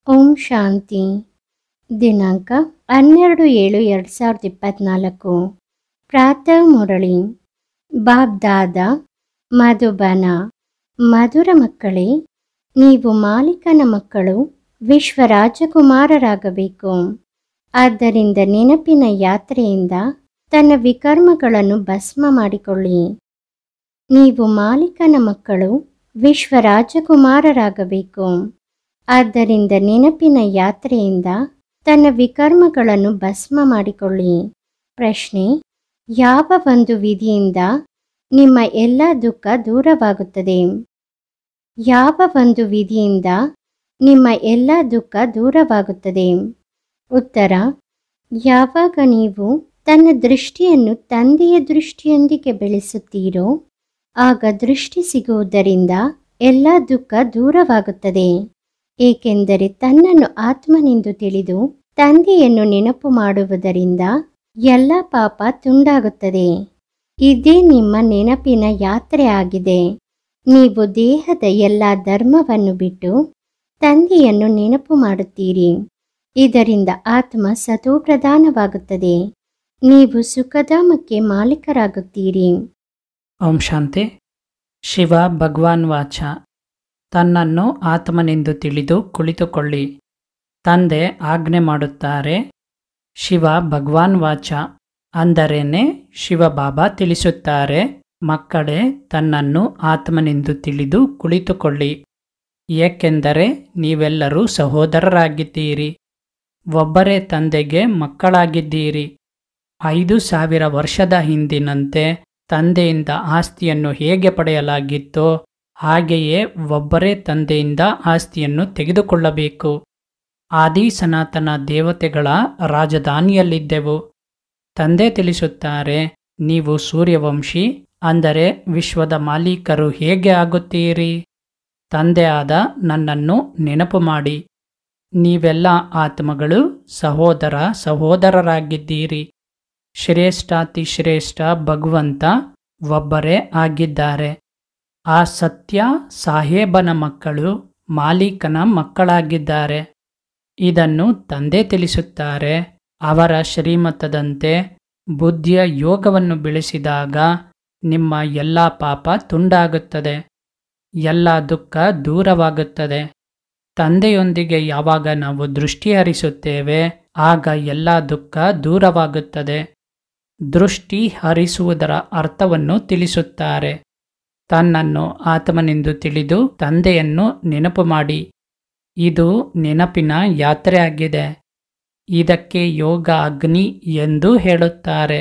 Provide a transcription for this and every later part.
ಓಂ ಶಾಂತಿ. ದಿನಾಂಕ 12/7/2024. ಪ್ರಾತಃ ಮುರಳಿ. ಬಾಬ್ದಾದ ಮಧುಬನ. ಮಧುರ ಮಕ್ಕಳೇ, ನೀವು ಮಾಲೀಕನ ಮಕ್ಕಳು, ವಿಶ್ವ ರಾಜಕುಮಾರರಾಗಬೇಕು. ಆದ್ದರಿಂದ ನೆನಪಿನ ಯಾತ್ರೆಯಿಂದ ತನ್ನ ವಿಕರ್ಮಗಳನ್ನು ಭಸ್ಮ ಮಾಡಿಕೊಳ್ಳಿ. ನೀವು ಮಾಲೀಕನ ಮಕ್ಕಳು, ವಿಶ್ವ ರಾಜಕುಮಾರರಾಗಬೇಕು. ಆದ್ದರಿಂದ ನೆನಪಿನ ಯಾತ್ರೆಯಿಂದ ತನ್ನ ವಿಕರ್ಮಗಳನ್ನು ಭಸ್ಮ ಮಾಡಿಕೊಳ್ಳಿ. ಪ್ರಶ್ನೆ: ಯಾವ ಒಂದು ವಿಧಿಯಿಂದ ನಿಮ್ಮ ಎಲ್ಲ ದುಃಖ ದೂರವಾಗುತ್ತದೆ? ಯಾವ ಒಂದು ವಿಧಿಯಿಂದ ನಿಮ್ಮ ಎಲ್ಲ ದುಃಖ ದೂರವಾಗುತ್ತದೆ? ಉತ್ತರ: ಯಾವಾಗ ನೀವು ತನ್ನ ದೃಷ್ಟಿಯನ್ನು ತಂದೆಯ ದೃಷ್ಟಿಯೊಂದಿಗೆ ಬೆಳೆಸುತ್ತೀರೋ ಆಗ ದೃಷ್ಟಿ ಸಿಗುವುದರಿಂದ ಎಲ್ಲ ದುಃಖ ದೂರವಾಗುತ್ತದೆ. ಏಕೆಂದರೆ ತನ್ನನ್ನು ಆತ್ಮನೆಂದು ತಿಳಿದು ತಂದೆಯನ್ನು ನೆನಪು ಮಾಡುವುದರಿಂದ ಎಲ್ಲ ಪಾಪ ತುಂಡಾಗುತ್ತದೆ. ಇದೇ ನಿಮ್ಮ ನೆನಪಿನ ಯಾತ್ರೆ ಆಗಿದೆ. ನೀವು ದೇಹದ ಎಲ್ಲ ಧರ್ಮವನ್ನು ಬಿಟ್ಟು ತಂದೆಯನ್ನು ನೆನಪು ಮಾಡುತ್ತೀರಿ. ಇದರಿಂದ ಆತ್ಮ ಸತೋಪ್ರಧಾನವಾಗುತ್ತದೆ. ನೀವು ಸುಖಧಾಮಕ್ಕೆ ಮಾಲೀಕರಾಗುತ್ತೀರಿ. ಓಂ ಶಾಂತಿ. ಶಿವ ಭಗವಾನ್ ವಾಚ: ತನ್ನನ್ನು ಆತ್ಮನೆಂದು ತಿಳಿದು ಕುಳಿತುಕೊಳ್ಳಿ. ತಂದೆ ಆಜ್ಞೆ ಮಾಡುತ್ತಾರೆ. ಶಿವ ಭಗವಾನ್ ವಾಚ ಅಂದರೇನೆ ಶಿವಬಾಬಾ ತಿಳಿಸುತ್ತಾರೆ, ಮಕ್ಕಳೇ, ತನ್ನನ್ನು ಆತ್ಮನೆಂದು ತಿಳಿದು ಕುಳಿತುಕೊಳ್ಳಿ. ಏಕೆಂದರೆ ನೀವೆಲ್ಲರೂ ಸಹೋದರರಾಗಿದ್ದೀರಿ. ಒಬ್ಬರೇ ತಂದೆಗೆ ಮಕ್ಕಳಾಗಿದ್ದೀರಿ. 5000 ವರ್ಷದ ಹಿಂದಿನಂತೆ ತಂದೆಯಿಂದ ಆಸ್ತಿಯನ್ನು ಹೇಗೆ ಪಡೆಯಲಾಗಿತ್ತೋ ಹಾಗೆಯೇ ಒಬ್ಬರೇ ತಂದೆಯಿಂದ ಆಸ್ತಿಯನ್ನು ತೆಗೆದುಕೊಳ್ಳಬೇಕು. ಆದಿ ಸನಾತನ ದೇವತೆಗಳ ರಾಜಧಾನಿಯಲ್ಲಿದ್ದೆವು. ತಂದೆ ತಿಳಿಸುತ್ತಾರೆ, ನೀವು ಸೂರ್ಯವಂಶಿ, ಅಂದರೆ ವಿಶ್ವದ ಮಾಲೀಕರು ಹೇಗೆ ಆಗುತ್ತೀರಿ? ತಂದೆಯಾದ ನನ್ನನ್ನು ನೆನಪು ಮಾಡಿ. ನೀವೆಲ್ಲ ಆತ್ಮಗಳು ಸಹೋದರ ಸಹೋದರರಾಗಿದ್ದೀರಿ. ಶ್ರೇಷ್ಠಾತಿ ಶ್ರೇಷ್ಠ ಭಗವಂತ ಒಬ್ಬರೇ ಆಗಿದ್ದಾರೆ. ಆ ಸತ್ಯ ಸಾಹೇಬನ ಮಕ್ಕಳು ಮಾಲೀಕನ ಮಕ್ಕಳಾಗಿದ್ದಾರೆ. ಇದನ್ನು ತಂದೆ ತಿಳಿಸುತ್ತಾರೆ. ಅವರ ಶ್ರೀಮತದಂತೆ ಬುದ್ಧಿಯ ಯೋಗವನ್ನು ಬೆಳೆಸಿದಾಗ ನಿಮ್ಮ ಎಲ್ಲ ಪಾಪ ತುಂಡಾಗುತ್ತದೆ, ಎಲ್ಲ ದುಃಖ ದೂರವಾಗುತ್ತದೆ. ತಂದೆಯೊಂದಿಗೆ ಯಾವಾಗ ನಾವು ದೃಷ್ಟಿ ಹರಿಸುತ್ತೇವೆ ಆಗ ಎಲ್ಲ ದುಃಖ ದೂರವಾಗುತ್ತದೆ. ದೃಷ್ಟಿ ಹರಿಸುವುದರ ಅರ್ಥವನ್ನು ತಿಳಿಸುತ್ತಾರೆ. ತನ್ನನ್ನು ಆತ್ಮನೆಂದು ತಿಳಿದು ತಂದೆಯನ್ನು ನೆನಪು ಮಾಡಿ. ಇದು ನೆನಪಿನ ಯಾತ್ರೆಯಾಗಿದೆ. ಇದಕ್ಕೆ ಯೋಗ ಅಗ್ನಿ ಎಂದು ಹೇಳುತ್ತಾರೆ.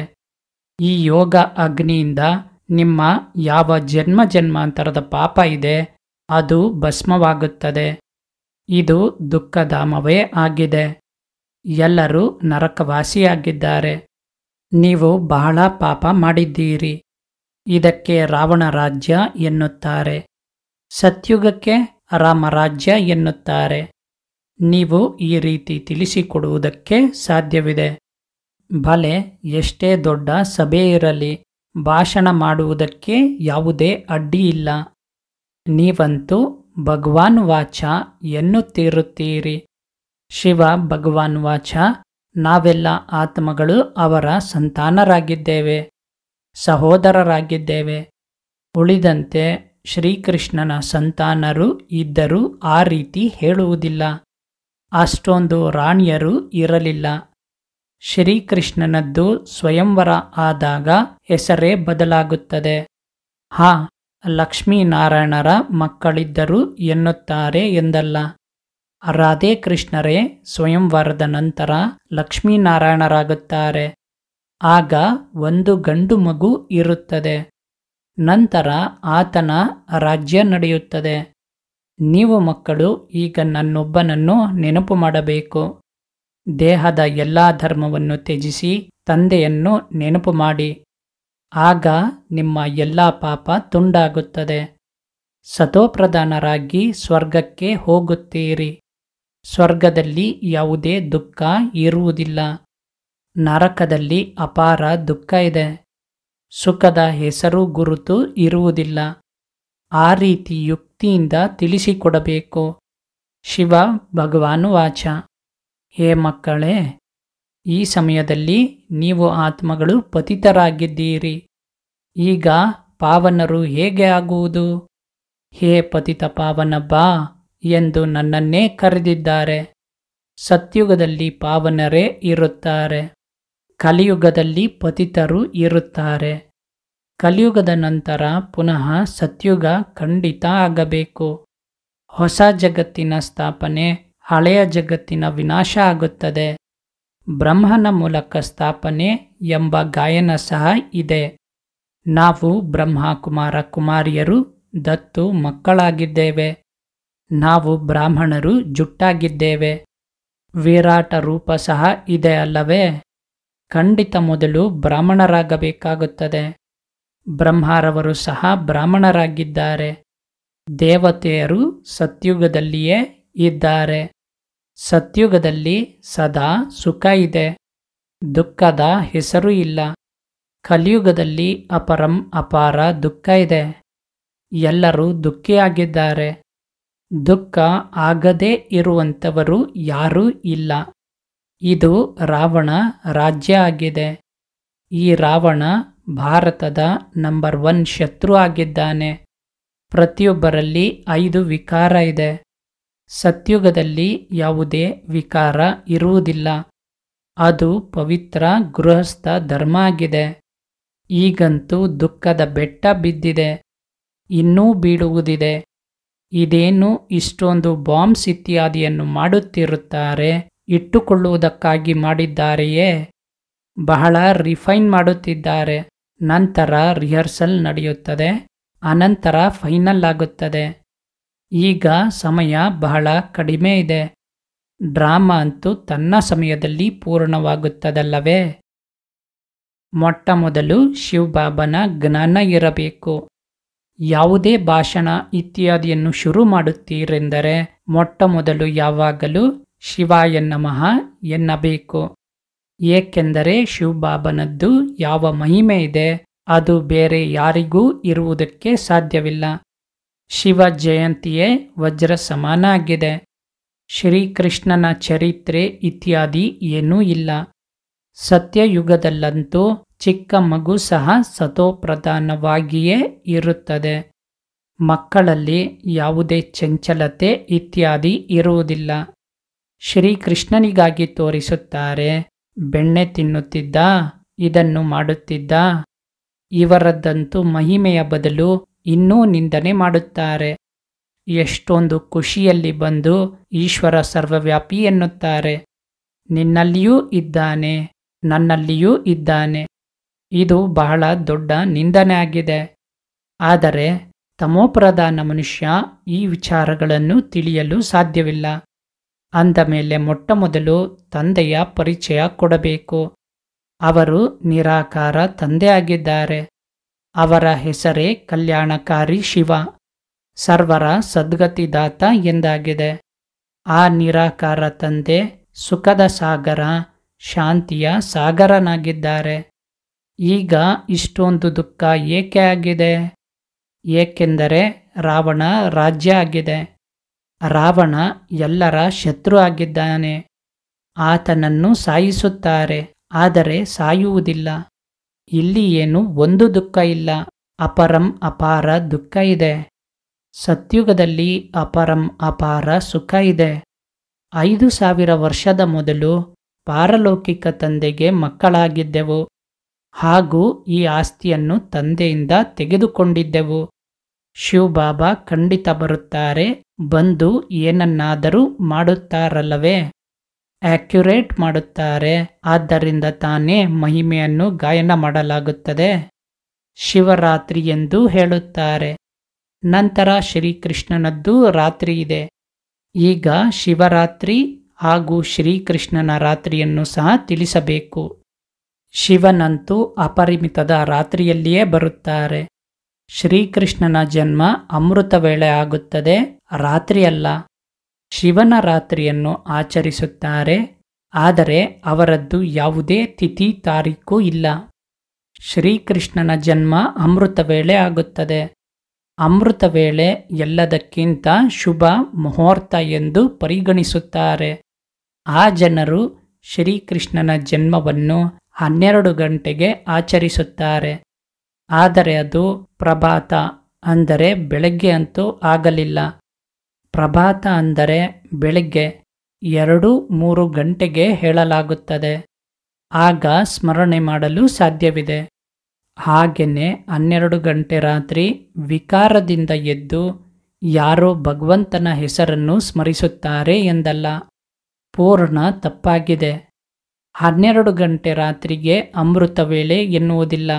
ಈ ಯೋಗ ಅಗ್ನಿಯಿಂದ ನಿಮ್ಮ ಯಾವ ಜನ್ಮ ಜನ್ಮಾಂತರದ ಪಾಪ ಇದೆ ಅದು ಭಸ್ಮವಾಗುತ್ತದೆ. ಇದು ದುಃಖಧಾಮವೇ ಆಗಿದೆ. ಎಲ್ಲರೂ ನರಕವಾಸಿಯಾಗಿದ್ದಾರೆ. ನೀವು ಬಹಳ ಪಾಪ ಮಾಡಿದ್ದೀರಿ. ಇದಕ್ಕೆ ರಾವಣ ರಾಜ್ಯ ಎನ್ನುತ್ತಾರೆ. ಸತ್ಯುಗಕ್ಕೆ ರಾಮರಾಜ್ಯ ಎನ್ನುತ್ತಾರೆ. ನೀವು ಈ ರೀತಿ ತಿಳಿಸಿಕೊಡುವುದಕ್ಕೆ ಸಾಧ್ಯವಿದೆ. ಭಲೆ ಎಷ್ಟೇ ದೊಡ್ಡ ಸಭೆ ಇರಲಿ, ಭಾಷಣ ಮಾಡುವುದಕ್ಕೆ ಯಾವುದೇ ಅಡ್ಡಿ ಇಲ್ಲ. ನೀವಂತೂ ಭಗವಾನ್ ವಾಚ ಎನ್ನುತ್ತಿರುತ್ತೀರಿ. ಶಿವ ಭಗವಾನ್ ವಾಚ: ನಾವೆಲ್ಲ ಆತ್ಮಗಳು ಅವರ ಸಂತಾನರಾಗಿದ್ದೇವೆ, ಸಹೋದರರಾಗಿದ್ದೇವೆ. ಉಳಿದಂತೆ ಶ್ರೀಕೃಷ್ಣನ ಸಂತಾನರು ಇದ್ದರೂ ಆ ರೀತಿ ಹೇಳುವುದಿಲ್ಲ. ಅಷ್ಟೊಂದು ರಾಣಿಯರು ಇರಲಿಲ್ಲ. ಶ್ರೀಕೃಷ್ಣನದ್ದು ಸ್ವಯಂವರ ಆದಾಗ ಹೆಸರೇ ಬದಲಾಗುತ್ತದೆ. ಲಕ್ಷ್ಮೀನಾರಾಯಣರ ಮಕ್ಕಳಿದ್ದರು ಎನ್ನುತ್ತಾರೆ ಎಂದಲ್ಲ. ರಾಧೆ ಕೃಷ್ಣರೇ ಸ್ವಯಂವರದ ನಂತರ ಲಕ್ಷ್ಮೀನಾರಾಯಣರಾಗುತ್ತಾರೆ. ಆಗ ಒಂದು ಗಂಡು ಮಗು ಇರುತ್ತದೆ. ನಂತರ ಆತನ ರಾಜ್ಯ ನಡೆಯುತ್ತದೆ. ನೀವು ಮಕ್ಕಳು ಈಗ ನನ್ನೊಬ್ಬನನ್ನು ನೆನಪು ಮಾಡಬೇಕು. ದೇಹದ ಎಲ್ಲ ಧರ್ಮವನ್ನು ತ್ಯಜಿಸಿ ತಂದೆಯನ್ನು ನೆನಪು ಮಾಡಿ. ಆಗ ನಿಮ್ಮ ಎಲ್ಲ ಪಾಪ ತುಂಡಾಗುತ್ತದೆ. ಸತೋಪ್ರಧಾನರಾಗಿ ಸ್ವರ್ಗಕ್ಕೆ ಹೋಗುತ್ತೀರಿ. ಸ್ವರ್ಗದಲ್ಲಿ ಯಾವುದೇ ದುಃಖ ಇರುವುದಿಲ್ಲ. ನರಕದಲ್ಲಿ ಅಪಾರ ದುಃಖ ಇದೆ. ಸುಖದ ಹೆಸರು ಗುರುತು ಇರುವುದಿಲ್ಲ. ಆ ರೀತಿ ಯುಕ್ತಿಯಿಂದ ತಿಳಿಸಿಕೊಡಬೇಕು. ಶಿವ ಭಗವಾನುವಾಚ. ಹೇ ಮಕ್ಕಳೇ, ಈ ಸಮಯದಲ್ಲಿ ನೀವು ಆತ್ಮಗಳು ಪತಿತರಾಗಿದ್ದೀರಿ. ಈಗ ಪಾವನರು ಹೇಗೆ ಆಗುವುದು? ಹೇ ಪತಿತ ಪಾವನ ಬಾ ಎಂದು ನನ್ನನ್ನೇ ಕರೆದಿದ್ದಾರೆ. ಸತ್ಯುಗದಲ್ಲಿ ಪಾವನರೇ ಇರುತ್ತಾರೆ, ಕಲಿಯುಗದಲ್ಲಿ ಪತಿತರು ಇರುತ್ತಾರೆ. ಕಲಿಯುಗದ ನಂತರ ಪುನಃ ಸತ್ಯುಗ ಖಂಡಿತ ಆಗಬೇಕು. ಹೊಸ ಜಗತ್ತಿನ ಸ್ಥಾಪನೆ, ಹಳೆಯ ಜಗತ್ತಿನ ವಿನಾಶ ಆಗುತ್ತದೆ. ಬ್ರಹ್ಮನ ಮೂಲಕ ಸ್ಥಾಪನೆ ಎಂಬ ಗಾಯನ ಸಹ ಇದೆ. ನಾವು ಬ್ರಹ್ಮ ಕುಮಾರ ಕುಮಾರಿಯರು ದತ್ತು ಮಕ್ಕಳಾಗಿದ್ದೇವೆ. ನಾವು ಬ್ರಾಹ್ಮಣರು ಜುಟ್ಟಾಗಿದ್ದೇವೆ. ವಿರಾಟ ರೂಪ ಸಹ ಇದೆ ಅಲ್ಲವೇ? ಖಂಡಿತ ಮೊದಲು ಬ್ರಾಹ್ಮಣರಾಗಬೇಕಾಗುತ್ತದೆ. ಬ್ರಹ್ಮರವರು ಸಹ ಬ್ರಾಹ್ಮಣರಾಗಿದ್ದಾರೆ. ದೇವತೆಯರು ಸತ್ಯುಗದಲ್ಲಿಯೇ ಇದ್ದಾರೆ. ಸತ್ಯುಗದಲ್ಲಿ ಸದಾ ಸುಖ ಇದೆ, ದುಃಖದ ಹೆಸರು ಇಲ್ಲ. ಕಲಿಯುಗದಲ್ಲಿ ಅಪರಂ ಅಪಾರ ದುಃಖ ಇದೆ. ಎಲ್ಲರೂ ದುಃಖಿಯಾಗಿದ್ದಾರೆ. ದುಃಖ ಆಗದೇ ಇರುವಂಥವರು ಯಾರೂ ಇಲ್ಲ. ಇದು ರಾವಣ ರಾಜ್ಯ ಆಗಿದೆ. ಈ ರಾವಣ ಭಾರತದ ನಂಬರ್ 1 ಶತ್ರು ಆಗಿದ್ದಾನೆ. ಪ್ರತಿಯೊಬ್ಬರಲ್ಲಿ 5 ವಿಕಾರ ಇದೆ. ಸತ್ಯುಗದಲ್ಲಿ ಯಾವುದೇ ವಿಕಾರ ಇರುವುದಿಲ್ಲ. ಅದು ಪವಿತ್ರ ಗೃಹಸ್ಥ ಧರ್ಮ ಆಗಿದೆ. ಈಗಂತೂ ದುಃಖದ ಬೆಟ್ಟ ಬಿದ್ದಿದೆ, ಇನ್ನೂ ಬೀಳುವುದಿದೆ. ಇದೇನು ಇಷ್ಟೊಂದು ಬಾಂಬ್ಸ್ ಇತ್ಯಾದಿಯನ್ನು ಮಾಡುತ್ತಿರುತ್ತಾರೆ? ಇಟ್ಟುಕೊಳ್ಳುವುದಕ್ಕಾಗಿ ಮಾಡಿದ್ದಾರೆಯೇ? ಬಹಳ ರಿಫೈನ್ ಮಾಡುತ್ತಿದ್ದಾರೆ. ನಂತರ ರಿಹರ್ಸಲ್ ನಡೆಯುತ್ತದೆ, ಅನಂತರ ಫೈನಲ್ ಆಗುತ್ತದೆ. ಈಗ ಸಮಯ ಬಹಳ ಕಡಿಮೆ ಇದೆ. ಡ್ರಾಮಾ ಅಂತೂ ತನ್ನ ಸಮಯದಲ್ಲಿ ಪೂರ್ಣವಾಗುತ್ತದಲ್ಲವೇ? ಮೊಟ್ಟ ಮೊದಲು ಶಿವಬಾಬನ ಜ್ಞಾನ ಇರಬೇಕು. ಯಾವುದೇ ಭಾಷಣ ಇತ್ಯಾದಿಯನ್ನು ಶುರು ಮಾಡುತ್ತೀರೆಂದರೆ ಮೊಟ್ಟ ಮೊದಲು ಯಾವಾಗಲೂ ಶಿವಾಯ ನಮಃ ಎನ್ನಬೇಕು. ಏಕೆಂದರೆ ಶಿವಬಾಬನದ್ದು ಯಾವ ಮಹಿಮೆ ಇದೆ ಅದು ಬೇರೆ ಯಾರಿಗೂ ಇರುವುದಕ್ಕೆ ಸಾಧ್ಯವಿಲ್ಲ. ಶಿವ ಜಯಂತಿಯೇ ವಜ್ರ ಸಮಾನ ಆಗಿದೆ. ಶ್ರೀಕೃಷ್ಣನ ಚರಿತ್ರೆ ಇತ್ಯಾದಿ ಏನೂ ಇಲ್ಲ. ಸತ್ಯಯುಗದಲ್ಲಂತೂ ಚಿಕ್ಕ ಮಗು ಸಹ ಸತೋಪ್ರಧಾನವಾಗಿಯೇ ಇರುತ್ತದೆ. ಮಕ್ಕಳಲ್ಲಿ ಯಾವುದೇ ಚಂಚಲತೆ ಇತ್ಯಾದಿ ಇರುವುದಿಲ್ಲ. ಶ್ರೀಕೃಷ್ಣನಿಗಾಗಿ ತೋರಿಸುತ್ತಾರೆ. ಬೆಣ್ಣೆ ತಿನ್ನುತ್ತಿದ್ದ, ಇದನ್ನು ಮಾಡುತ್ತಿದ್ದ. ಇವರದ್ದಂತೂ ಮಹಿಮೆಯ ಬದಲು ಇನ್ನೂ ನಿಂದನೆ ಮಾಡುತ್ತಾರೆ. ಎಷ್ಟೊಂದು ಖುಷಿಯಲ್ಲಿ ಬಂದು ಈಶ್ವರ ಸರ್ವವ್ಯಾಪಿ ಎನ್ನುತ್ತಾರೆ. ನಿನ್ನಲ್ಲಿಯೂ ಇದ್ದಾನೆ, ನನ್ನಲ್ಲಿಯೂ ಇದ್ದಾನೆ. ಇದು ಬಹಳ ದೊಡ್ಡ ನಿಂದನೆ ಆಗಿದೆ. ಆದರೆ ತಮೋಪ್ರಧಾನ ಮನುಷ್ಯ ಈ ವಿಚಾರಗಳನ್ನು ತಿಳಿಯಲು ಸಾಧ್ಯವಿಲ್ಲ. ಅಂದ ಮೇಲೆ ಮೊಟ್ಟ ಮೊದಲು ತಂದೆಯ ಪರಿಚಯ ಕೊಡಬೇಕು. ಅವರು ನಿರಾಕಾರ ತಂದೆ ಆಗಿದ್ದಾರೆ. ಅವರ ಹೆಸರೇ ಕಲ್ಯಾಣಕಾರಿ ಶಿವ, ಸರ್ವರ ಸದ್ಗತಿದಾತ ಎಂದಾಗಿದೆ. ಆ ನಿರಾಕಾರ ತಂದೆ ಸುಖದ ಸಾಗರ, ಶಾಂತಿಯ ಸಾಗರನಾಗಿದ್ದಾರೆ. ಈಗ ಇಷ್ಟೊಂದು ದುಃಖ ಏಕೆ ಆಗಿದೆ? ಏಕೆಂದರೆ ರಾವಣ ರಾಜ್ಯ ಆಗಿದೆ. ರಾವಣ ಎಲ್ಲರ ಶತ್ರು ಆಗಿದ್ದಾನೆ. ಆತನನ್ನು ಸಾಯಿಸುತ್ತಾರೆ, ಆದರೆ ಸಾಯುವುದಿಲ್ಲ. ಇಲ್ಲಿ ಏನು ಒಂದು ದುಃಖ ಇಲ್ಲ, ಅಪರಂ ಅಪಾರ ದುಃಖ ಇದೆ. ಸತ್ಯುಗದಲ್ಲಿ ಅಪರಂ ಅಪಾರ ಸುಖ ಇದೆ. 5000 ವರ್ಷದ ಮೊದಲು ಪಾರಲೌಕಿಕ ತಂದೆಗೆ ಮಕ್ಕಳಾಗಿದ್ದೆವು ಹಾಗೂ ಈ ಆಸ್ತಿಯನ್ನು ತಂದೆಯಿಂದ ತೆಗೆದುಕೊಂಡಿದ್ದೆವು. ಶಿವಬಾಬಾ ಖಂಡಿತ ಬರುತ್ತಾರೆ, ಬಂದು ಏನನ್ನಾದರೂ ಮಾಡುತ್ತಾರಲ್ಲವೇ? ಆಕ್ಯುರೇಟ್ ಮಾಡುತ್ತಾರೆ. ಆದ್ದರಿಂದ ತಾನೇ ಮಹಿಮೆಯನ್ನು ಗಾಯನ ಮಾಡಲಾಗುತ್ತದೆ. ಶಿವರಾತ್ರಿ ಎಂದು ಹೇಳುತ್ತಾರೆ. ನಂತರ ಶ್ರೀಕೃಷ್ಣನದ್ದು ರಾತ್ರಿ ಇದೆ. ಈಗ ಶಿವರಾತ್ರಿ ಹಾಗೂ ಶ್ರೀಕೃಷ್ಣನ ರಾತ್ರಿಯನ್ನು ಸಹ ತಿಳಿಸಬೇಕು. ಶಿವನಂತೂ ಅಪರಿಮಿತದ ರಾತ್ರಿಯಲ್ಲಿಯೇ ಬರುತ್ತಾರೆ. ಶ್ರೀಕೃಷ್ಣನ ಜನ್ಮ ಅಮೃತ ವೇಳೆ ಆಗುತ್ತದೆ, ರಾತ್ರಿಯಲ್ಲ. ಶಿವನ ರಾತ್ರಿಯನ್ನು ಆಚರಿಸುತ್ತಾರೆ, ಆದರೆ ಅವರದ್ದು ಯಾವುದೇ ತಿಥಿ ತಾರೀಖು ಇಲ್ಲ. ಶ್ರೀಕೃಷ್ಣನ ಜನ್ಮ ಅಮೃತ ವೇಳೆ ಆಗುತ್ತದೆ. ಅಮೃತ ವೇಳೆ ಎಲ್ಲದಕ್ಕಿಂತ ಶುಭ ಮುಹೂರ್ತ ಎಂದು ಪರಿಗಣಿಸುತ್ತಾರೆ. ಆ ಜನರು ಶ್ರೀಕೃಷ್ಣನ ಜನ್ಮವನ್ನು 12 ಗಂಟೆಗೆ ಆಚರಿಸುತ್ತಾರೆ. ಆದರೆ ಅದು ಪ್ರಭಾತ ಅಂದರೆ ಬೆಳಗ್ಗೆ ಅಂತೂ ಆಗಲಿಲ್ಲ. ಪ್ರಭಾತ ಅಂದರೆ ಬೆಳಗ್ಗೆ 2-3 ಗಂಟೆಗೆ ಹೇಳಲಾಗುತ್ತದೆ. ಆಗ ಸ್ಮರಣೆ ಮಾಡಲು ಸಾಧ್ಯವಿದೆ. ಹಾಗೆಯೇ 12 ಗಂಟೆ ರಾತ್ರಿ ವಿಕಾರದಿಂದ ಎದ್ದು ಯಾರೋ ಭಗವಂತನ ಹೆಸರನ್ನು ಸ್ಮರಿಸುತ್ತಾರೆ ಎಂದಲ್ಲ. ಪೂರ್ಣ ತಪ್ಪಾಗಿದೆ. 12 ಗಂಟೆ ರಾತ್ರಿಗೆ ಅಮೃತ ವೇಳೆ ಎನ್ನುವುದಿಲ್ಲ.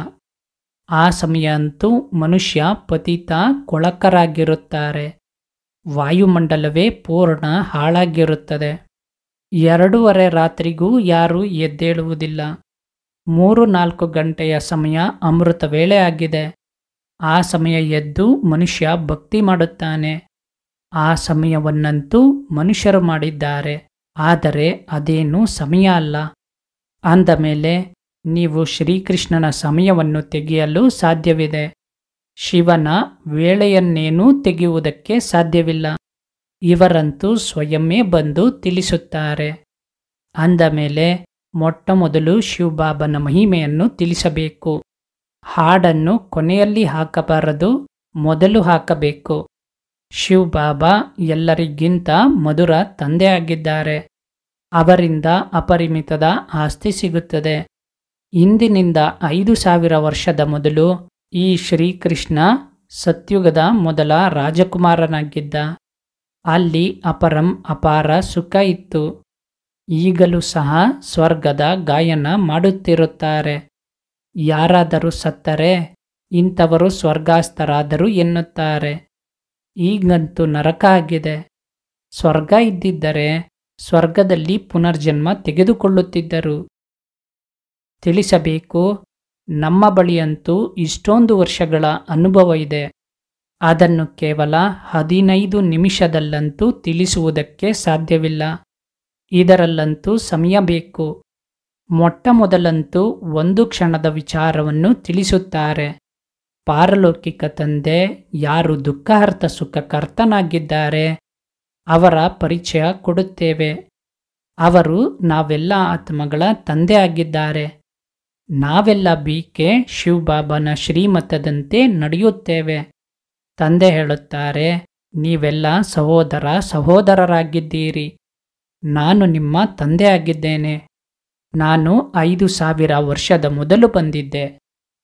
ಆ ಸಮಯ ಅಂತೂ ಮನುಷ್ಯ ಪತಿತ ಕೊಳಕರಾಗಿರುತ್ತಾರೆ. ವಾಯುಮಂಡಲವೇ ಪೂರ್ಣ ಹಾಳಾಗಿರುತ್ತದೆ. 2:30 ರಾತ್ರಿಗೂ ಯಾರೂ ಎದ್ದೇಳುವುದಿಲ್ಲ. 3-4 ಗಂಟೆಯ ಸಮಯ ಅಮೃತ ವೇಳೆ ಆಗಿದೆ. ಆ ಸಮಯ ಎದ್ದು ಮನುಷ್ಯ ಭಕ್ತಿ ಮಾಡುತ್ತಾನೆ. ಆ ಸಮಯವನ್ನಂತೂ ಮನುಷ್ಯರು ಮಾಡಿದ್ದಾರೆ. ಆದರೆ ಅದೇನು ಸಮಯ ಅಲ್ಲ. ಅಂದ ಮೇಲೆ ನೀವು ಶ್ರೀಕೃಷ್ಣನ ಸಮಯವನ್ನು ತೆಗೆಯಲು ಸಾಧ್ಯವಿದೆ. ಶಿವನ ವೇಳೆಯನ್ನೇನೂ ತೆಗೆಯುವುದಕ್ಕೆ ಸಾಧ್ಯವಿಲ್ಲ. ಇವರಂತೂ ಸ್ವಯಂವೇ ಬಂದು ತಿಳಿಸುತ್ತಾರೆ. ಅಂದ ಮೇಲೆ ಮೊಟ್ಟಮೊದಲು ಶಿವಬಾಬನ ಮಹಿಮೆಯನ್ನು ತಿಳಿಸಬೇಕು. ಹಾಡನ್ನು ಕೊನೆಯಲ್ಲಿ ಹಾಕಬಾರದು, ಮೊದಲು ಹಾಕಬೇಕು. ಶಿವಬಾಬಾ ಎಲ್ಲರಿಗಿಂತ ಮಧುರ ತಂದೆಯಾಗಿದ್ದಾರೆ. ಅವರಿಂದ ಅಪರಿಮಿತದ ಆಸ್ತಿ ಸಿಗುತ್ತದೆ. ಇಂದಿನಿಂದ 5000 ವರ್ಷದ ಮೊದಲು ಈ ಶ್ರೀಕೃಷ್ಣ ಸತ್ಯುಗದ ಮೊದಲ ರಾಜಕುಮಾರನಾಗಿದ್ದ. ಅಲ್ಲಿ ಅಪಾರ ಸುಖ ಇತ್ತು. ಈಗಲೂ ಸಹ ಸ್ವರ್ಗದ ಗಾಯನ ಮಾಡುತ್ತಿರುತ್ತಾರೆ. ಯಾರಾದರೂ ಸತ್ತರೆ ಇಂಥವರು ಸ್ವರ್ಗಾಸ್ಥರಾದರು ಎನ್ನುತ್ತಾರೆ. ಈಗಂತೂ ನರಕ ಆಗಿದೆ. ಸ್ವರ್ಗ ಇದ್ದಿದ್ದರೆ ಸ್ವರ್ಗದಲ್ಲಿ ಪುನರ್ಜನ್ಮ ತೆಗೆದುಕೊಳ್ಳುತ್ತಿದ್ದರು. ತಿಳಿಸಬೇಕು, ನಮ್ಮ ಬಳಿಯಂತೂ ಇಷ್ಟೊಂದು ವರ್ಷಗಳ ಅನುಭವ ಇದೆ. ಅದನ್ನು ಕೇವಲ 15 ನಿಮಿಷದಲ್ಲಂತೂ ತಿಳಿಸುವುದಕ್ಕೆ ಸಾಧ್ಯವಿಲ್ಲ. ಇದರಲ್ಲಂತೂ ಸಮಯ ಬೇಕು. ಮೊಟ್ಟಮೊದಲಂತೂ 1 ಕ್ಷಣದ ವಿಚಾರವನ್ನು ತಿಳಿಸುತ್ತಾರೆ. ಪಾರಲೌಕಿಕ ತಂದೆ ಯಾರು ದುಃಖಹರ್ತ ಸುಖಕರ್ತನಾಗಿದ್ದಾರೆ ಅವರ ಪರಿಚಯ ಕೊಡುತ್ತೇವೆ. ಅವರು ನಾವೆಲ್ಲ ಆತ್ಮಗಳ ತಂದೆ ಆಗಿದ್ದಾರೆ. ನಾವೆಲ್ಲ ಬಿಕೆ ಶಿವಬಾಬನ ಶ್ರೀಮತದಂತೆ ನಡೆಯುತ್ತೇವೆ. ತಂದೆ ಹೇಳುತ್ತಾರೆ, ನೀವೆಲ್ಲ ಸಹೋದರರಾಗಿದ್ದೀರಿ. ನಾನು ನಿಮ್ಮ ತಂದೆ ಆಗಿದ್ದೇನೆ. ನಾನು 5000 ವರ್ಷದ ಮೊದಲು ಬಂದಿದ್ದೆ.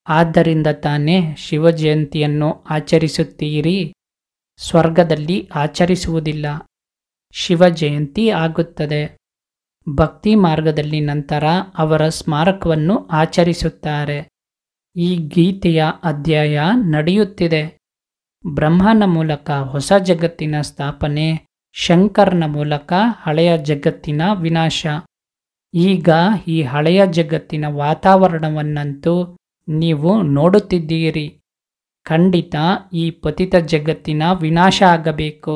ಆದ್ದರಿಂದ ತಾನೇ ಶಿವಜಯಂತಿಯನ್ನು ಆಚರಿಸುತ್ತೀರಿ. ಸ್ವರ್ಗದಲ್ಲಿ ಆಚರಿಸುವುದಿಲ್ಲ. ಶಿವಜಯಂತಿ ಆಗುತ್ತದೆ. ಭಕ್ತಿ ಮಾರ್ಗದಲ್ಲಿ ನಂತರ ಅವರ ಸ್ಮಾರಕವನ್ನು ಆಚರಿಸುತ್ತಾರೆ. ಈ ಗೀತೆಯ ಅಧ್ಯಾಯ ನಡೆಯುತ್ತಿದೆ. ಬ್ರಹ್ಮನ ಮೂಲಕ ಹೊಸ ಜಗತ್ತಿನ ಸ್ಥಾಪನೆ, ಶಂಕರನ ಮೂಲಕ ಹಳೆಯ ಜಗತ್ತಿನ ವಿನಾಶ. ಈಗ ಈ ಹಳೆಯ ಜಗತ್ತಿನ ವಾತಾವರಣವನ್ನಂತೂ ನೀವು ನೋಡುತ್ತಿದ್ದೀರಿ. ಖಂಡಿತ ಈ ಪತಿತ ಜಗತ್ತಿನ ವಿನಾಶ ಆಗಬೇಕು.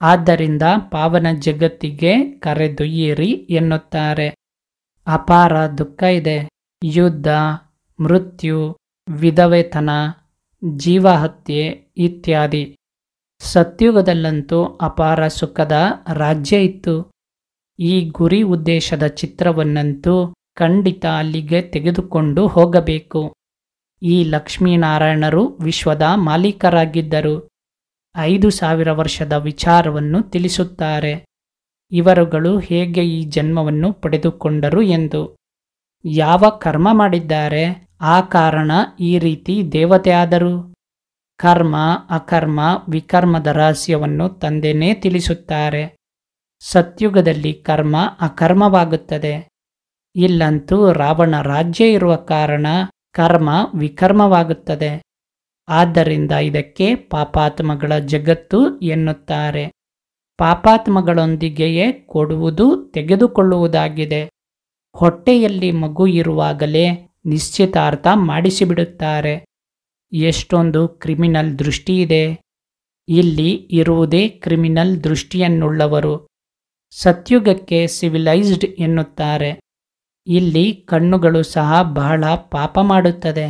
ಆದ್ದರಿಂದ ಪಾವನ ಜಗತ್ತಿಗೆ ಕರೆದೊಯ್ಯಿರಿ ಎನ್ನುತ್ತಾರೆ. ಅಪಾರ ದುಃಖ ಇದೆ. ಯುದ್ಧ, ಮೃತ್ಯು, ವಿಧವೆತನ, ಜೀವಹತ್ಯೆ ಇತ್ಯಾದಿ. ಸತ್ಯುಗದಲ್ಲಂತೂ ಅಪಾರ ಸುಖದ ರಾಜ್ಯ ಇತ್ತು. ಈ ಗುರಿ ಉದ್ದೇಶದ ಚಿತ್ರವನ್ನಂತೂ ಖಂಡಿತ ಅಲ್ಲಿಗೆ ತೆಗೆದುಕೊಂಡು ಹೋಗಬೇಕು. ಈ ಲಕ್ಷ್ಮೀನಾರಾಯಣರು ವಿಶ್ವದ ಮಾಲೀಕರಾಗಿದ್ದರು. 5000 ವರ್ಷದ ವಿಚಾರವನ್ನು ತಿಳಿಸುತ್ತಾರೆ. ಇವರುಗಳು ಹೇಗೆ ಈ ಜನ್ಮವನ್ನು ಪಡೆದುಕೊಂಡರು ಎಂದು, ಯಾವ ಕರ್ಮ ಮಾಡಿದ್ದಾರೆ, ಆ ಕಾರಣ ಈ ರೀತಿ ದೇವತೆಯಾದರು. ಕರ್ಮ, ಅಕರ್ಮ, ವಿಕರ್ಮದ ರಹಸ್ಯವನ್ನು ತಂದೆನೇ ತಿಳಿಸುತ್ತಾರೆ. ಸತ್ಯುಗದಲ್ಲಿ ಕರ್ಮ ಅಕರ್ಮವಾಗುತ್ತದೆ. ಇಲ್ಲಂತೂ ರಾವಣ ರಾಜ್ಯ ಇರುವ ಕಾರಣ ಕರ್ಮ ವಿಕರ್ಮವಾಗುತ್ತದೆ. ಆದ್ದರಿಂದ ಇದಕ್ಕೆ ಪಾಪಾತ್ಮಗಳ ಜಗತ್ತು ಎನ್ನುತ್ತಾರೆ. ಪಾಪಾತ್ಮಗಳೊಂದಿಗೆಯೇ ಕೊಡುವುದು ತೆಗೆದುಕೊಳ್ಳುವುದಾಗಿದೆ. ಹೊಟ್ಟೆಯಲ್ಲಿ ಮಗು ಇರುವಾಗಲೇ ನಿಶ್ಚಿತಾರ್ಥ ಮಾಡಿಸಿಬಿಡುತ್ತಾರೆ. ಎಷ್ಟೊಂದು ಕ್ರಿಮಿನಲ್ ದೃಷ್ಟಿ ಇದೆ. ಇಲ್ಲಿ ಇರುವುದೇ ಕ್ರಿಮಿನಲ್ ದೃಷ್ಟಿಯನ್ನುಳ್ಳವರು. ಸತ್ಯುಗಕ್ಕೆ ಸಿವಿಲೈಸ್ಡ್ ಎನ್ನುತ್ತಾರೆ. ಇಲ್ಲಿ ಕಣ್ಣುಗಳು ಸಹ ಬಹಳ ಪಾಪ ಮಾಡುತ್ತದೆ.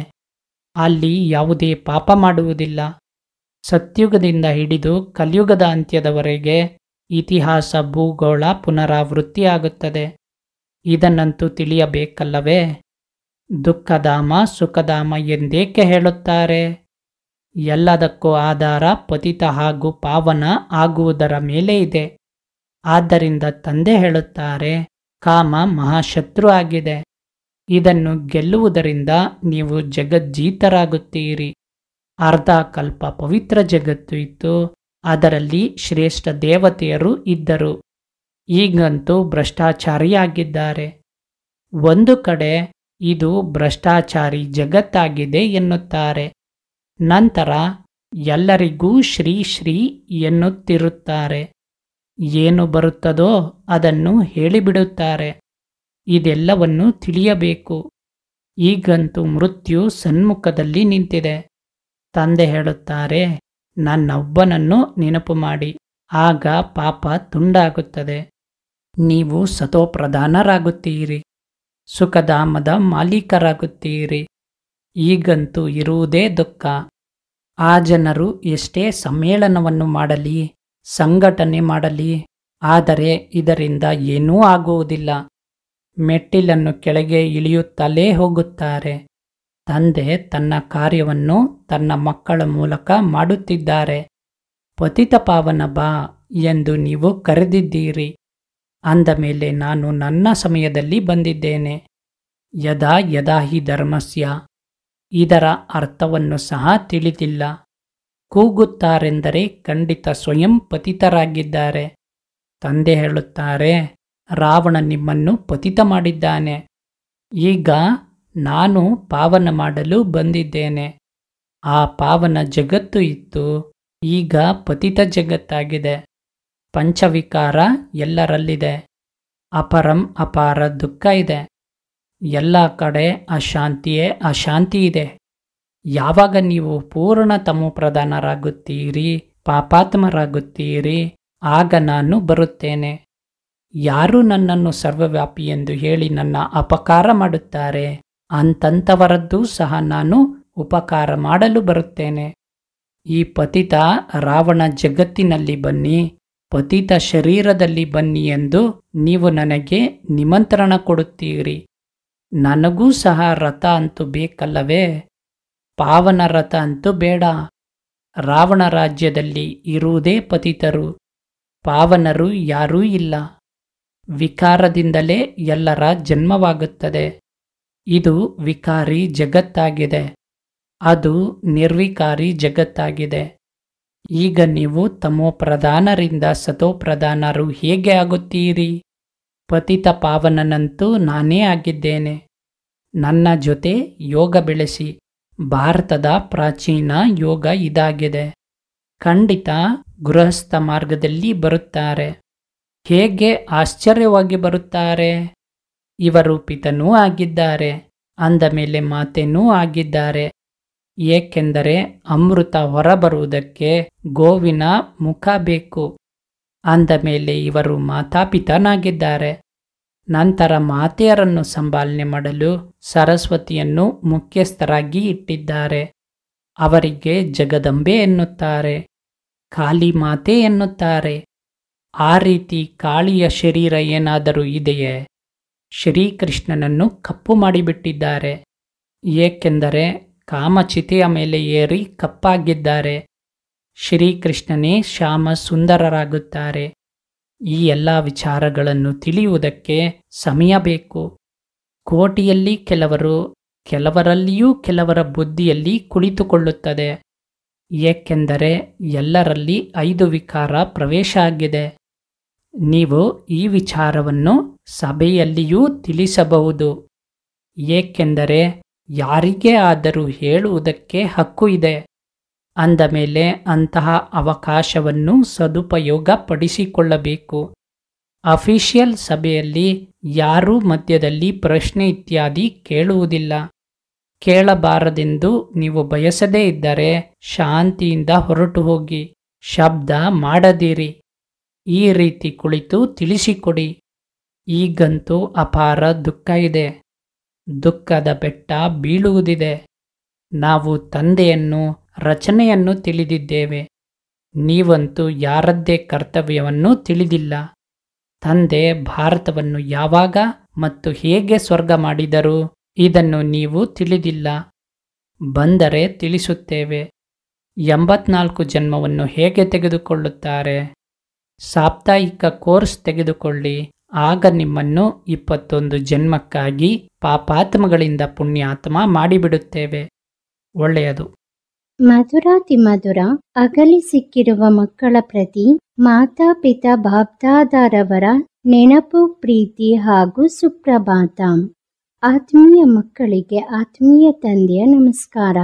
ಅಲ್ಲಿ ಯಾವುದೇ ಪಾಪ ಮಾಡುವುದಿಲ್ಲ. ಸತ್ಯುಗದಿಂದ ಹಿಡಿದು ಕಲಿಯುಗದ ಅಂತ್ಯದವರೆಗೆ ಇತಿಹಾಸ ಭೂಗೋಳ ಪುನರಾವೃತ್ತಿಯಾಗುತ್ತದೆ. ಇದನ್ನಂತೂ ತಿಳಿಯಬೇಕಲ್ಲವೇ? ದುಃಖಧಾಮ ಸುಖಧಾಮ ಎಂದೇಕೆ ಹೇಳುತ್ತಾರೆ? ಎಲ್ಲದಕ್ಕೂ ಆಧಾರ ಪತಿತ ಹಾಗೂ ಪಾವನ ಆಗುವುದರ ಮೇಲೆ ಇದೆ. ಆದ್ದರಿಂದ ತಂದೆ ಹೇಳುತ್ತಾರೆ, ಕಾಮ ಮಹಾಶತ್ರು ಆಗಿದೆ. ಇದನ್ನು ಗೆಲ್ಲುವುದರಿಂದ ನೀವು ಜಗಜ್ಜೀತರಾಗುತ್ತೀರಿ. ಅರ್ಧ ಕಲ್ಪ ಪವಿತ್ರ ಜಗತ್ತು ಇತ್ತು, ಅದರಲ್ಲಿ ಶ್ರೇಷ್ಠ ದೇವತೆಯರು ಇದ್ದರು. ಈಗಂತೂ ಭ್ರಷ್ಟಾಚಾರಿಯಾಗಿದ್ದಾರೆ. ಒಂದು ಕಡೆ ಇದು ಭ್ರಷ್ಟಾಚಾರಿ ಜಗತ್ತಾಗಿದೆ ಎನ್ನುತ್ತಾರೆ. ನಂತರ ಎಲ್ಲರಿಗೂ ಶ್ರೀ ಶ್ರೀ ಎನ್ನುತ್ತಿರುತ್ತಾರೆ. ಏನು ಬರುತ್ತದೋ ಅದನ್ನು ಹೇಳಿಬಿಡುತ್ತಾರೆ. ಇದೆಲ್ಲವನ್ನು ತಿಳಿಯಬೇಕು. ಈಗಂತೂ ಮೃತ್ಯು ಸನ್ಮುಖದಲ್ಲಿ ನಿಂತಿದೆ. ತಂದೆ ಹೇಳುತ್ತಾರೆ, ನನ್ನೊಬ್ಬನನ್ನು ನೆನಪು ಮಾಡಿ, ಆಗ ಪಾಪ ತುಂಡಾಗುತ್ತದೆ. ನೀವು ಸತೋಪ್ರಧಾನರಾಗುತ್ತೀರಿ, ಸುಖಧಾಮದ ಮಾಲೀಕರಾಗುತ್ತೀರಿ. ಈಗಂತೂ ಇರುವುದೇ ದುಃಖ. ಆ ಜನರು ಎಷ್ಟೇ ಸಮ್ಮೇಳನವನ್ನು ಮಾಡಲಿ, ಸಂಘಟನೆ ಮಾಡಲಿ, ಆದರೆ ಇದರಿಂದ ಏನೂ ಆಗುವುದಿಲ್ಲ. ಮೆಟ್ಟಿಲನ್ನು ಕೆಳಗೆ ಇಳಿಯುತ್ತಲೇ ಹೋಗುತ್ತಾರೆ. ತಂದೆ ತನ್ನ ಕಾರ್ಯವನ್ನು ತನ್ನ ಮಕ್ಕಳ ಮೂಲಕ ಮಾಡುತ್ತಿದ್ದಾರೆ. ಪತಿತ ಪಾವನ ಬಾ ಎಂದು ನೀವು ಕರೆದಿದ್ದೀರಿ. ಅಂದ ಮೇಲೆ ನಾನು ನನ್ನ ಸಮಯದಲ್ಲಿ ಬಂದಿದ್ದೇನೆ. ಯದಾ ಯದಾ ಹಿ ಧರ್ಮಸ್ಯ. ಇದರ ಅರ್ಥವನ್ನು ಸಹ ತಿಳಿದಿಲ್ಲ. ಕೂಗುತ್ತಾರೆಂದರೆ ಖಂಡಿತ ಸ್ವಯಂ ಪತಿತರಾಗಿದ್ದಾರೆ. ತಂದೆ ಹೇಳುತ್ತಾರೆ, ರಾವಣ ನಿಮ್ಮನ್ನು ಪತಿತ ಮಾಡಿದ್ದಾನೆ. ಈಗ ನಾನು ಪಾವನ ಮಾಡಲು ಬಂದಿದ್ದೇನೆ. ಆ ಪಾವನ ಜಗತ್ತು ಇತ್ತು, ಈಗ ಪತಿತ ಜಗತ್ತಾಗಿದೆ. ಪಂಚವಿಕಾರ ಎಲ್ಲರಲ್ಲಿದೆ. ಅಪರಂ ಅಪಾರ ದುಃಖ ಇದೆ. ಎಲ್ಲ ಕಡೆ ಅಶಾಂತಿಯೇ ಅಶಾಂತಿ ಇದೆ. ಯಾವಾಗ ನೀವು ಪೂರ್ಣ ತಮೋಪ್ರಧಾನರಾಗುತ್ತೀರಿ, ಪಾಪಾತ್ಮರಾಗುತ್ತೀರಿ, ಆಗ ನಾನು ಬರುತ್ತೇನೆ. ಯಾರು ನನ್ನನ್ನು ಸರ್ವವ್ಯಾಪಿ ಎಂದು ಹೇಳಿ ನನ್ನ ಅಪಕಾರ ಮಾಡುತ್ತಾರೆ, ಅಂತಂಥವರದ್ದೂ ಸಹ ನಾನು ಉಪಕಾರ ಮಾಡಲು ಬರುತ್ತೇನೆ. ಈ ಪತಿತ ರಾವಣ ಜಗತ್ತಿನಲ್ಲಿ ಬನ್ನಿ, ಪತಿತ ಶರೀರದಲ್ಲಿ ಬನ್ನಿ ಎಂದು ನೀವು ನನಗೆ ನಿಮಂತ್ರಣ ಕೊಡುತ್ತೀರಿ. ನನಗೂ ಸಹ ರಥ ಅಂತೂ ಬೇಕಲ್ಲವೇ? ಪಾವನ ರಥ ಅಂತೂ ಬೇಡ. ರಾವಣ ರಾಜ್ಯದಲ್ಲಿ ಇರುವುದೇ ಪತಿತರು, ಪಾವನರು ಯಾರೂ ಇಲ್ಲ. ವಿಕಾರದಿಂದಲೇ ಎಲ್ಲರ ಜನ್ಮವಾಗುತ್ತದೆ. ಇದು ವಿಕಾರಿ ಜಗತ್ತಾಗಿದೆ, ಅದು ನಿರ್ವಿಕಾರಿ ಜಗತ್ತಾಗಿದೆ. ಈಗ ನೀವು ತಮೋಪ್ರಧಾನರಿಂದ ಸತೋಪ್ರಧಾನರು ಹೇಗೆ ಆಗುತ್ತೀರಿ? ಪತಿತ ಪಾವನನಂತೂ ನಾನೇ ಆಗಿದ್ದೇನೆ. ನನ್ನ ಜೊತೆ ಯೋಗ ಬೆಳೆಸಿ. ಭಾರತದ ಪ್ರಾಚೀನ ಯೋಗ ಇದಾಗಿದೆ. ಖಂಡಿತ ಗೃಹಸ್ಥ ಮಾರ್ಗದಲ್ಲಿ ಬರುತ್ತಾರೆ. ಹೇಗೆ ಆಶ್ಚರ್ಯವಾಗಿ ಬರುತ್ತಾರೆ? ಇವರು ಪಿತನೂ ಆಗಿದ್ದಾರೆ, ಅಂದ ಮೇಲೆ ಮಾತೆನೂ ಆಗಿದ್ದಾರೆ. ಏಕೆಂದರೆ ಅಮೃತ ಹೊರಬರುವುದಕ್ಕೆ ಗೋವಿನ ಮುಖ ಬೇಕು. ಅಂದ ಮೇಲೆ ಇವರು ಮಾತಾಪಿತನಾಗಿದ್ದಾರೆ. ನಂತರ ಮಾತೆಯರನ್ನು ಸಂಪಾಲನೆ ಮಾಡಲು ಸರಸ್ವತಿಯನ್ನು ಮುಖ್ಯಸ್ಥರಾಗಿ ಇಟ್ಟಿದ್ದಾರೆ. ಅವರಿಗೆ ಜಗದಂಬೆ ಎನ್ನುತ್ತಾರೆ, ಕಾಳಿ ಮಾತೆ ಎನ್ನುತ್ತಾರೆ. ಆ ರೀತಿ ಕಾಳಿಯ ಶರೀರ ಏನಾದರೂ ಇದೆಯೇ? ಶ್ರೀಕೃಷ್ಣನನ್ನು ಕಪ್ಪು ಮಾಡಿಬಿಟ್ಟಿದ್ದಾರೆ. ಏಕೆಂದರೆ ಕಾಮಚಿತೆಯ ಮೇಲೆ ಏರಿ ಕಪ್ಪಾಗಿದ್ದಾರೆ. ಶ್ರೀಕೃಷ್ಣನೇ ಶ್ಯಾಮ ಸುಂದರರಾಗುತ್ತಾರೆ. ಈ ಎಲ್ಲ ವಿಚಾರಗಳನ್ನು ತಿಳಿಯುವುದಕ್ಕೆ ಸಮಯ ಬೇಕು. ಕೋಟಿಯಲ್ಲಿ ಕೆಲವರು, ಕೆಲವರಲ್ಲಿಯೂ ಕೆಲವರ ಬುದ್ಧಿಯಲ್ಲಿ ಕುಳಿತುಕೊಳ್ಳುತ್ತದೆ. ಏಕೆಂದರೆ ಎಲ್ಲರಲ್ಲಿ 5 ವಿಕಾರ ಪ್ರವೇಶ ಆಗಿದೆ. ನೀವು ಈ ವಿಚಾರವನ್ನು ಸಭೆಯಲ್ಲಿಯೂ ತಿಳಿಸಬಹುದು. ಏಕೆಂದರೆ ಯಾರಿಗೇ ಆದರೂ ಹೇಳುವುದಕ್ಕೆ ಹಕ್ಕು ಇದೆ. ಅಂದ ಮೇಲೆ ಅಂತಹ ಅವಕಾಶವನ್ನು ಸದುಪಯೋಗ ಪಡಿಸಿಕೊಳ್ಳಬೇಕು. ಅಫಿಷಿಯಲ್ ಸಭೆಯಲ್ಲಿ ಯಾರೂ ಮಧ್ಯದಲ್ಲಿ ಪ್ರಶ್ನೆ ಇತ್ಯಾದಿ ಕೇಳುವುದಿಲ್ಲ. ಕೇಳಬಾರದೆಂದು ನೀವು ಬಯಸದೇ ಇದ್ದರೆ ಶಾಂತಿಯಿಂದ ಹೊರಟು ಹೋಗಿ, ಶಬ್ದ ಮಾಡದಿರಿ. ಈ ರೀತಿ ಕುಳಿತು ತಿಳಿಸಿಕೊಡಿ. ಈಗಂತೂ ಅಪಾರ ದುಃಖ ಇದೆ. ದುಃಖದ ಬೆಟ್ಟ ಬೀಳುವುದಿದೆ. ನಾವು ತಂದೆಯನ್ನು ರಚನೆಯನ್ನು ತಿಳಿದಿದ್ದೇವೆ. ನೀವಂತೂ ಯಾರದ್ದೇ ಕರ್ತವ್ಯವನ್ನು ತಿಳಿದಿಲ್ಲ. ತಂದೆ ಭಾರತವನ್ನು ಯಾವಾಗ ಮತ್ತು ಹೇಗೆ ಸ್ವರ್ಗ ಮಾಡಿದರು ಇದನ್ನು ನೀವು ತಿಳಿದಿಲ್ಲ. ಬಂದರೆ ತಿಳಿಸುತ್ತೇವೆ. 84 ಜನ್ಮವನ್ನು ಹೇಗೆ ತೆಗೆದುಕೊಳ್ಳುತ್ತಾರೆ? ಸಾಪ್ತಾಹಿಕ ಕೋರ್ಸ್ ತೆಗೆದುಕೊಳ್ಳಿ. ಆಗ ನಿಮ್ಮನ್ನು 21 ಜನ್ಮಕ್ಕಾಗಿ ಪಾಪಾತ್ಮಗಳಿಂದ ಪುಣ್ಯಾತ್ಮ ಮಾಡಿಬಿಡುತ್ತೇವೆ. ಒಳ್ಳೆಯದು. ಮಧುರಾತಿ ಮಧುರ ಅಗಲಿ ಸಿಕ್ಕಿರುವ ಮಕ್ಕಳ ಪ್ರತಿ ಮಾತಾಪಿತಾ ಬಾಬ್ದಾದಾರವರ ನೆನಪು, ಪ್ರೀತಿ ಹಾಗೂ ಸುಪ್ರಭಾತ. ಆತ್ಮೀಯ ಮಕ್ಕಳಿಗೆ ಆತ್ಮೀಯ ತಂದೆಯ ನಮಸ್ಕಾರ.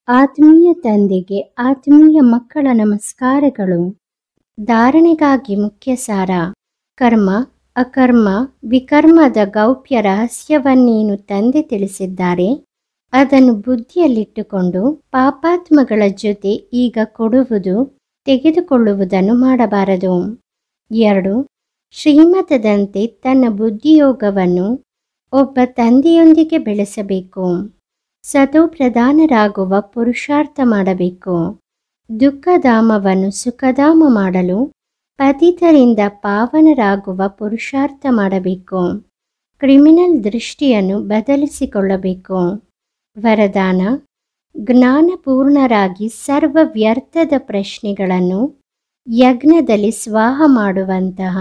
ಆತ್ಮೀಯ ತಂದೆಗೆ ಆತ್ಮೀಯ ಮಕ್ಕಳ ನಮಸ್ಕಾರಗಳು. ಧಾರಣೆಗಾಗಿ ಮುಖ್ಯ ಸಾರ: ಕರ್ಮ, ಅಕರ್ಮ, ವಿಕರ್ಮದ ಗೌಪ್ಯ ರಹಸ್ಯವನ್ನೇನು ತಂದೆ ತಿಳಿಸಿದ್ದಾರೆ ಅದನ್ನು ಬುದ್ಧಿಯಲ್ಲಿಟ್ಟುಕೊಂಡು ಪಾಪಾತ್ಮಗಳ ಜೊತೆ ಈಗ ಕೊಡುವುದು, ತೆಗೆದುಕೊಳ್ಳುವುದನ್ನು ಮಾಡಬಾರದು. 2. ಶ್ರೀಮತದಂತೆ ತನ್ನ ಬುದ್ಧಿಯೋಗವನ್ನು ಒಬ್ಬ ತಂದೆಯೊಂದಿಗೆ ಬೆಳೆಸಬೇಕು. ಸದೋ ಪ್ರಧಾನರಾಗುವ ಪುರುಷಾರ್ಥ ಮಾಡಬೇಕು. ದುಃಖಧಾಮವನ್ನು ಸುಖಧಾಮ ಮಾಡಲು ಪತಿತರಿಂದ ಪಾವನರಾಗುವ ಪುರುಷಾರ್ಥ ಮಾಡಬೇಕು. ಕ್ರಿಮಿನಲ್ ದೃಷ್ಟಿಯನ್ನು ಬದಲಿಸಿಕೊಳ್ಳಬೇಕು. ವರದಾನ: ಜ್ಞಾನಪೂರ್ಣರಾಗಿ ಸರ್ವ ವ್ಯರ್ಥದ ಪ್ರಶ್ನೆಗಳನ್ನು ಯಜ್ಞದಲ್ಲಿ ಸ್ವಾಹ ಮಾಡುವಂತಹ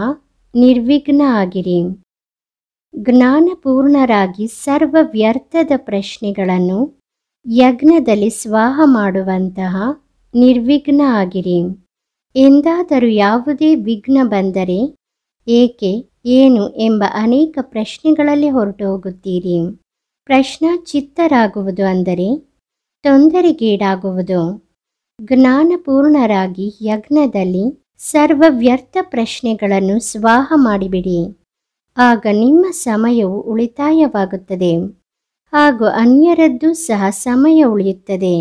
ನಿರ್ವಿಘ್ನ ಆಗಿರಿ. ಜ್ಞಾನಪೂರ್ಣರಾಗಿ ಸರ್ವ ವ್ಯರ್ಥದ ಪ್ರಶ್ನೆಗಳನ್ನು ಯಜ್ಞದಲ್ಲಿ ಸ್ವಾಹ ಮಾಡುವಂತಹ ನಿರ್ವಿಘ್ನ ಆಗಿರಿ. ಎಂದಾದರೂ ಯಾವುದೇ ವಿಘ್ನ ಬಂದರೆ ಏಕೆ, ಏನು ಎಂಬ ಅನೇಕ ಪ್ರಶ್ನೆಗಳಲ್ಲಿ ಹೊರಟು ಹೋಗುತ್ತೀರಿ. ಪ್ರಶ್ನಾಚಿತ್ತರಾಗುವುದು ಅಂದರೆ ತೊಂದರೆಗೀಡಾಗುವುದು. ಜ್ಞಾನಪೂರ್ಣರಾಗಿ ಯಜ್ಞದಲ್ಲಿ ಸರ್ವ ವ್ಯರ್ಥ ಪ್ರಶ್ನೆಗಳನ್ನು ಸ್ವಾಹ ಮಾಡಿಬಿಡಿ. ಆಗ ನಿಮ್ಮ ಸಮಯವು ಉಳಿತಾಯವಾಗುತ್ತದೆ ಹಾಗೂ ಅನ್ಯರದ್ದು ಸಹ ಸಮಯ ಉಳಿಯುತ್ತದೆ.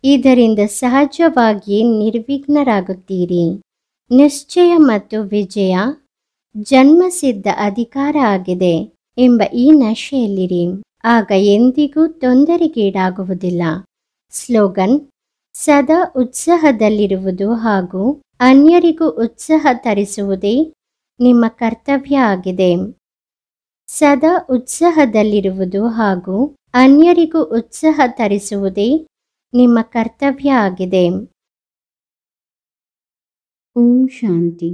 ಇದರಿಂದ ಸಹಜವಾಗಿಯೇ ನಿರ್ವಿಘ್ನರಾಗುತ್ತೀರಿ. ನಿಶ್ಚಯ ಮತ್ತು ವಿಜಯ ಜನ್ಮಸಿದ್ಧ ಅಧಿಕಾರ ಆಗಿದೆ ಎಂಬ ಈ ನಶೆಯಲ್ಲಿರಿ. ಆಗ ಎಂದಿಗೂ ತೊಂದರೆಗೀಡಾಗುವುದಿಲ್ಲ. ಸ್ಲೋಗನ್: ಸದಾ ಉತ್ಸಾಹದಲ್ಲಿರುವುದು ಹಾಗೂ ಅನ್ಯರಿಗೂ ಉತ್ಸಾಹ ತರಿಸುವುದೇ ನಿಮ್ಮ ಕರ್ತವ್ಯ ಆಗಿದೆ. ಸದಾ ಉತ್ಸಾಹದಲ್ಲಿರುವುದು ಹಾಗೂ ಅನ್ಯರಿಗೂ ಉತ್ಸಾಹ ತರಿಸುವುದೇ ನಿಮ್ಮ ಕರ್ತವ್ಯ ಆಗಿದೆ. ಓಂ ಶಾಂತಿ.